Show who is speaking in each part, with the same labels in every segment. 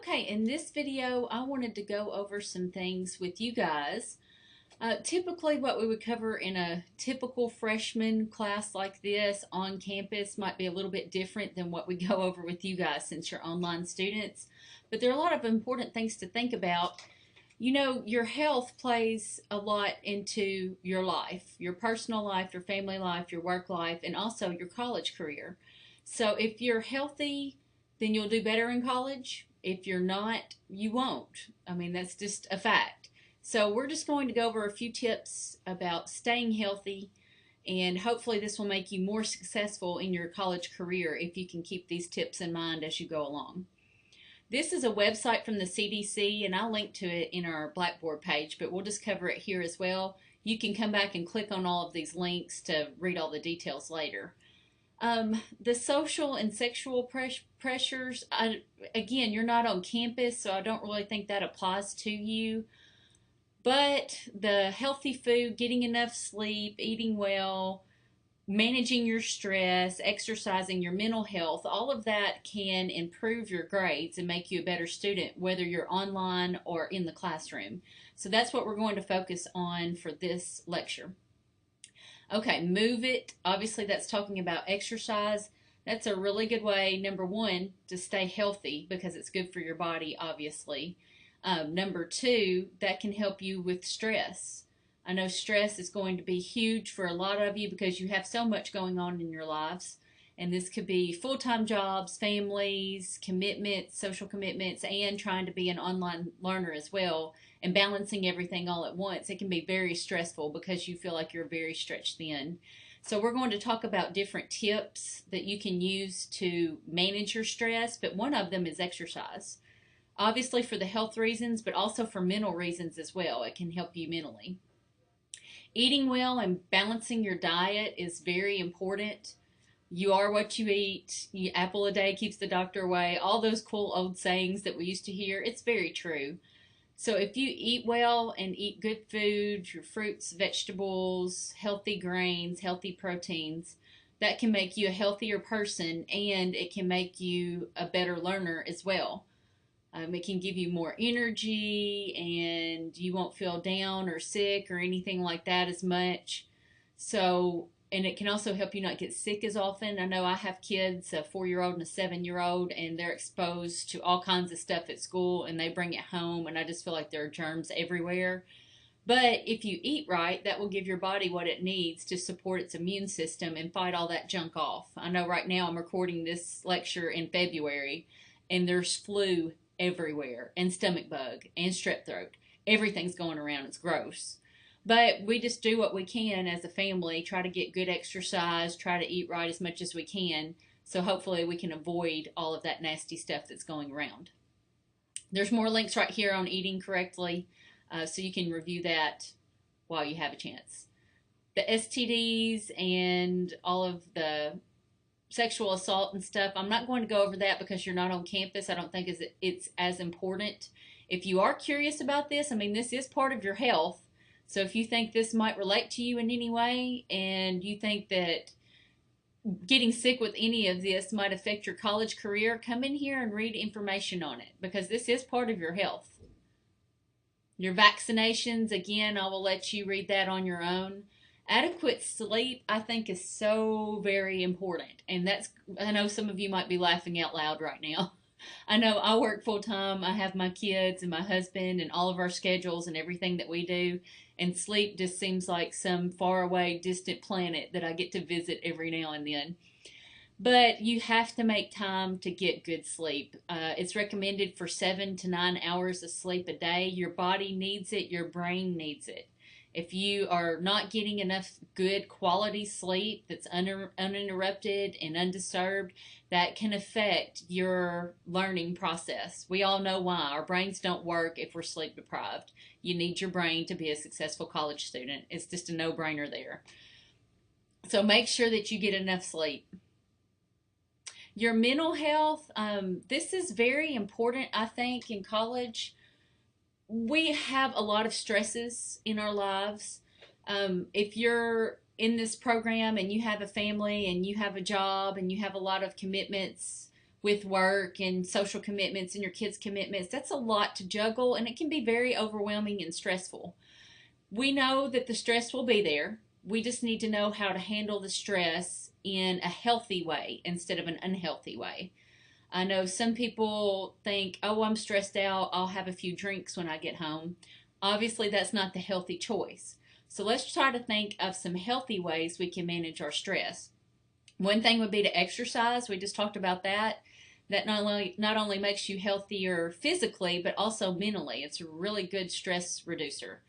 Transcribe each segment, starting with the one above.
Speaker 1: Okay, in this video, I wanted to go over some things with you guys. Typically, what we would cover in a typical freshman class like this on campus might be a little bit different than what we go over with you guys since you're online students. But there are a lot of important things to think about. You know, your health plays a lot into your life, your personal life, your family life, your work life, and also your college career. So if you're healthy, then you'll do better in college. If you're not, you won't. I mean, that's just a fact. So we're just going to go over a few tips about staying healthy, and hopefully this will make you more successful in your college career if you can keep these tips in mind as you go along. This is a website from the CDC, and I'll link to it in our Blackboard page, but we'll just cover it here as well. You can come back and click on all of these links to read all the details later. The social and sexual pressures, again, you're not on campus, so I don't really think that applies to you. But the healthy food, getting enough sleep, eating well, managing your stress, exercising, your mental health, all of that can improve your grades and make you a better student, whether you're online or in the classroom. So that's what we're going to focus on for this lecture. Okay, move it. Obviously, that's talking about exercise. That's a really good way, number one, to stay healthy because it's good for your body, obviously. Number two, that can help you with stress. I know stress is going to be huge for a lot of you because you have so much going on in your lives. And this could be full-time jobs, families, commitments, social commitments, and trying to be an online learner as well, and balancing everything all at once. It can be very stressful because you feel like you're very stretched thin. So we're going to talk about different tips that you can use to manage your stress, but one of them is exercise. Obviously for the health reasons, but also for mental reasons as well. It can help you mentally. Eating well and balancing your diet is very important. You are what you eat. Apple a day keeps the doctor away. All those cool old sayings that we used to hear, it's very true. So if you eat well and eat good food, your fruits, vegetables, healthy grains, healthy proteins, that can make you a healthier person, and it can make you a better learner as well. It can give you more energy, and you won't feel down or sick or anything like that as much. So, and it can also help you not get sick as often. I know I have kids, a 4-year-old and a 7-year-old, and they're exposed to all kinds of stuff at school, and they bring it home, and I just feel like there are germs everywhere. But if you eat right, that will give your body what it needs to support its immune system and fight all that junk off. I know right now I'm recording this lecture in February, and there's flu everywhere, and stomach bug, and strep throat. Everything's going around. It's gross. But we just do what we can as a family, try to get good exercise, try to eat right as much as we can, so hopefully we can avoid all of that nasty stuff that's going around. There's more links right here on eating correctly, so you can review that while you have a chance. The STDs and all of the sexual assault and stuff, I'm not going to go over that because you're not on campus. I don't think it's as important. If you are curious about this, I mean, this is part of your health. So if you think this might relate to you in any way, and you think that getting sick with any of this might affect your college career, come in here and read information on it because this is part of your health. Your vaccinations, again, I will let you read that on your own. Adequate sleep, I think, is so very important. And I know some of you might be laughing out loud right now. I know I work full time. I have my kids and my husband and all of our schedules and everything that we do. And sleep just seems like some faraway, distant planet that I get to visit every now and then. But you have to make time to get good sleep. It's recommended for 7 to 9 hours of sleep a day. Your body needs it. Your brain needs it. If you are not getting enough good quality sleep that's uninterrupted and undisturbed, that can affect your learning process. We all know why. Our brains don't work if we're sleep deprived. You need your brain to be a successful college student. It's just a no-brainer there. So make sure that you get enough sleep. Your mental health, this is very important, I think, in college. We have a lot of stresses in our lives. If you're in this program and you have a family and you have a job and you have a lot of commitments with work and social commitments and your kids' commitments. That's a lot to juggle, and it can be very overwhelming and stressful. We know that the stress will be there. We just need to know how to handle the stress in a healthy way instead of an unhealthy way. I know some people think, oh, I'm stressed out, I'll have a few drinks when I get home. Obviously, that's not the healthy choice. So let's try to think of some healthy ways we can manage our stress. One thing would be to exercise. We just talked about that. That not only makes you healthier physically, but also mentally. It's a really good stress reducer.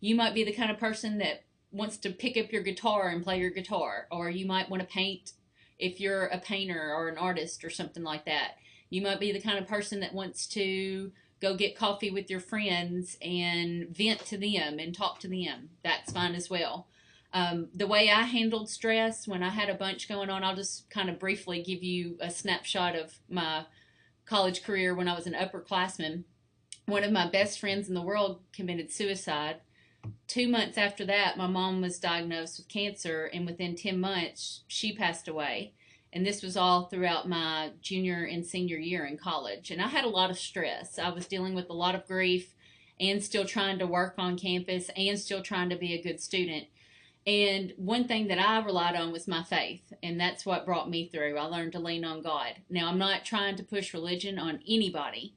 Speaker 1: You might be the kind of person that wants to pick up your guitar and play your guitar, or you might want to paint if you're a painter or an artist or something like that. You might be the kind of person that wants to go get coffee with your friends and vent to them and talk to them. That's fine as well. The way I handled stress when I had a bunch going on, I'll just kind of briefly give you a snapshot of my college career when I was an upperclassman. One of my best friends in the world committed suicide. 2 months after that, my mom was diagnosed with cancer, and within 10 months, she passed away. And this was all throughout my junior and senior year in college. And I had a lot of stress. I was dealing with a lot of grief and still trying to work on campus and still trying to be a good student. And one thing that I relied on was my faith, and that's what brought me through. I learned to lean on God. Now, I'm not trying to push religion on anybody.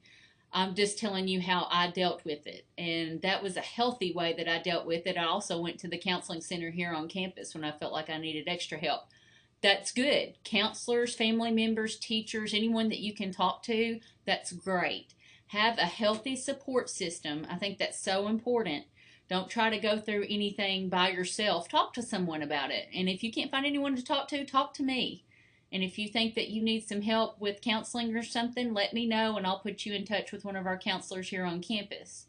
Speaker 1: I'm just telling you how I dealt with it. And that was a healthy way that I dealt with it. I also went to the counseling center here on campus when I felt like I needed extra help. That's good. Counselors, family members, teachers, anyone that you can talk to, that's great. Have a healthy support system. I think that's so important. Don't try to go through anything by yourself. Talk to someone about it. And if you can't find anyone to talk to me. And if you think that you need some help with counseling or something, let me know and I'll put you in touch with one of our counselors here on campus.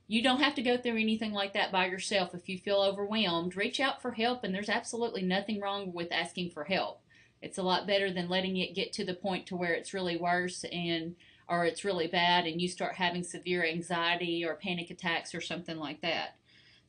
Speaker 1: You don't have to go through anything like that by yourself. If you feel overwhelmed, reach out for help, and there's absolutely nothing wrong with asking for help. It's a lot better than letting it get to the point to where it's really worse or it's really bad and you start having severe anxiety or panic attacks or something like that.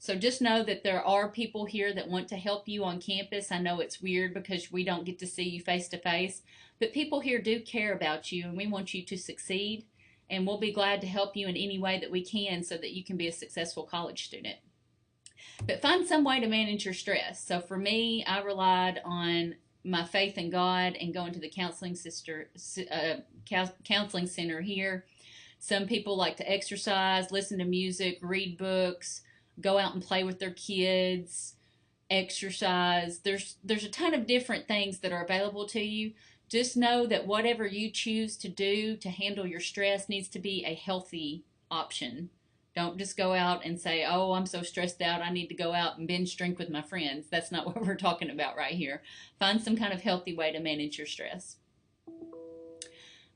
Speaker 1: So just know that there are people here that want to help you on campus. I know it's weird because we don't get to see you face to face, but people here do care about you and we want you to succeed, and we'll be glad to help you in any way that we can so that you can be a successful college student. But find some way to manage your stress. So for me, I relied on my faith in God and going to the counseling center here. Some people like to exercise, listen to music, read books, go out and play with their kids, exercise. There's a ton of different things that are available to you. Just know that whatever you choose to do to handle your stress needs to be a healthy option. Don't just go out and say, oh, I'm so stressed out, I need to go out and binge drink with my friends. That's not what we're talking about right here. Find some kind of healthy way to manage your stress.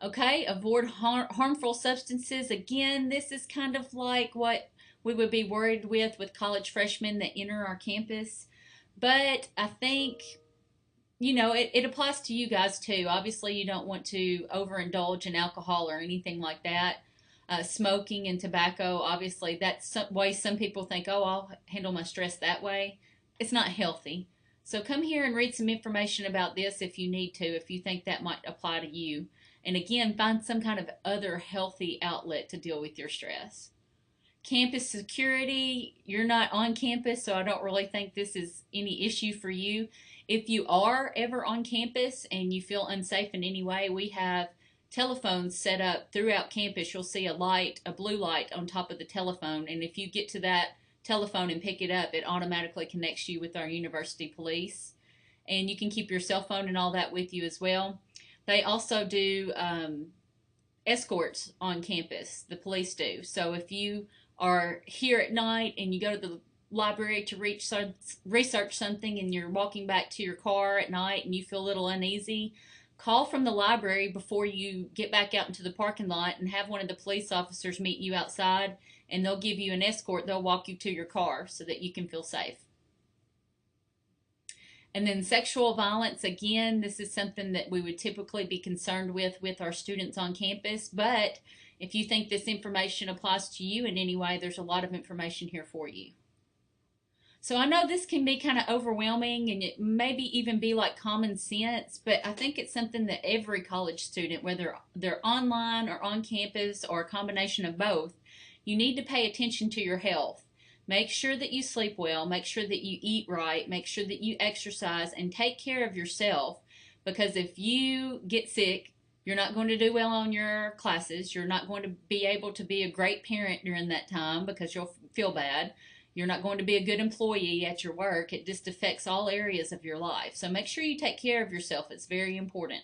Speaker 1: Okay, avoid harmful substances. Again, this is kind of like what we would be worried with college freshmen that enter our campus. But I think, it applies to you guys too. Obviously, you don't want to overindulge in alcohol or anything like that. Smoking and tobacco, obviously, that's some way some people think, oh, I'll handle my stress that way. It's not healthy. So come here and read some information about this if you need to, if you think that might apply to you. And again, find some kind of other healthy outlet to deal with your stress. Campus security, you're not on campus, so I don't really think this is any issue for you. If you are ever on campus and you feel unsafe in any way, we have telephones set up throughout campus. You'll see a light, a blue light on top of the telephone, and if you get to that telephone and pick it up, it automatically connects you with our university police. And you can keep your cell phone and all that with you as well. They also do escorts on campus, the police do. So if you are here at night and you go to the library to research something and you're walking back to your car at night and you feel a little uneasy, call from the library before you get back out into the parking lot and have one of the police officers meet you outside, and they'll give you an escort. They'll walk you to your car so that you can feel safe. And then sexual violence, again, this is something that we would typically be concerned with our students on campus, but if you think this information applies to you in any way, there's a lot of information here for you. So I know this can be kind of overwhelming and it maybe even be like common sense, but I think it's something that every college student, whether they're online or on campus or a combination of both, you need to pay attention to your health. Make sure that you sleep well, make sure that you eat right, make sure that you exercise and take care of yourself, because if you get sick, you're not going to do well on your classes. You're not going to be able to be a great parent during that time because you'll feel bad. You're not going to be a good employee at your work. It just affects all areas of your life. So make sure you take care of yourself. It's very important.